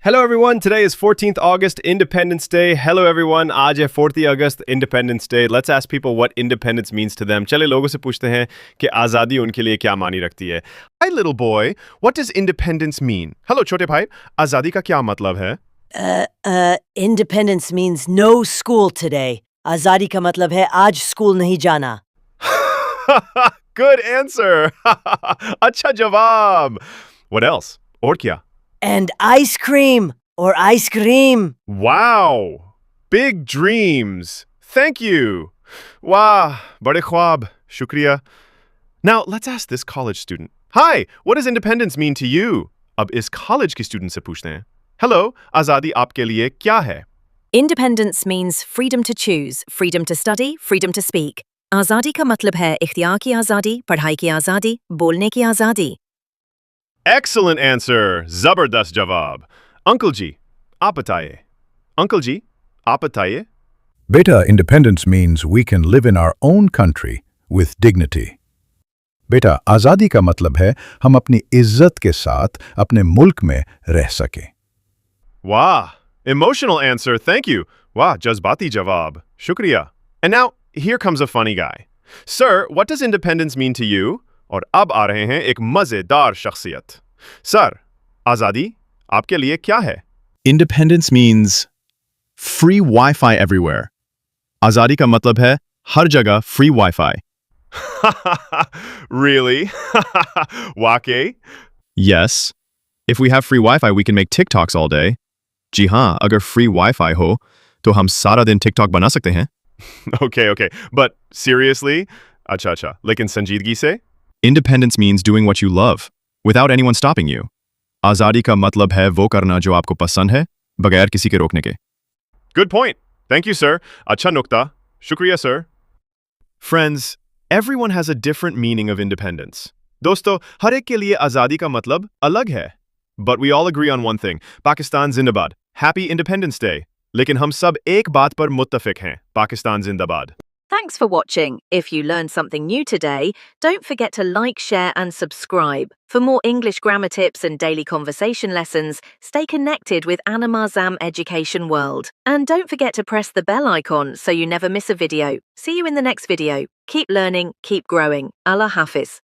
Hello everyone, today is 14th August, Independence Day. Hello everyone, आज है 4th August, Independence Day. Let's ask people what independence means to them. चले लोगों से पूछते हैं कि आज़ादी उनके लिए क्या मानी रखती है. Hi little boy, what does independence mean? Hello छोटे भाई, आज़ादी का क्या मतलब है? Independence means no school today. आज़ादी का मतलब है आज स्कूल नहीं जाना. Good answer. अच्छा जवाब. What else? और क्या? And ice cream or ice cream. Wow! Big dreams. Thank you. Wow, bade khwab. Shukriya. Now, let's ask this college student. Hi, what does independence mean to you? Ab is college ke student se पूछते हैं. Hello, आज़ादी आपके लिए क्या है? Independence means freedom to choose, freedom to study, freedom to speak. आज़ादी का मतलब है इख्तियार की आज़ादी, पढ़ाई की आज़ादी, बोलने की आज़ादी. Excellent answer. Zabardast jawab. Uncle ji, aap bataye. Uncle ji, aap bataye. Beta, independence means we can live in our own country with dignity. बेटा, आज़ादी का मतलब है हम अपनी इज्जत के साथ अपने मुल्क में रह सकें. Wow, emotional answer. Thank you. Wow, jazbati jawab. Shukriya. And now, here comes a funny guy. Sir, what does independence mean to you? और अब आ रहे हैं एक मजेदार शख्सियत. सर, आज़ादी आपके लिए क्या है? Independence means free Wi-Fi everywhere. आज़ादी का मतलब है हर जगह free Wi-Fi. Really? वाकई? Yes. If we have free Wi-Fi, we can make TikToks all day. जी हाँ, अगर free Wi-Fi हो, तो हम सारा दिन TikTok बना सकते हैं. Okay. But seriously? अच्छा. लेकिन संजीदगी से? Independence means doing what you love, without anyone stopping you. आज़ादी का मतलब है वो करना जो आपको पसंद है, बगैर किसी के रोकने के. Good point. Thank you, sir. अच्छा नुक्ता. Shukriya, sir. Friends, everyone has a different meaning of independence. दोस्तों, हर एक के लिए आज़ादी का मतलब अलग है. But we all agree on one thing. Pakistan Zindabad. Happy Independence Day. लेकिन हम सब एक बात पर मुत्तफिक हैं. Pakistan Zindabad. Thanks for watching. If you learned something new today, don't forget to like, share and subscribe. For more English grammar tips and daily conversation lessons, stay connected with Anna Marzam Education World. And don't forget to press the bell icon so you never miss a video. See you in the next video. Keep learning, keep growing. Allah Hafiz.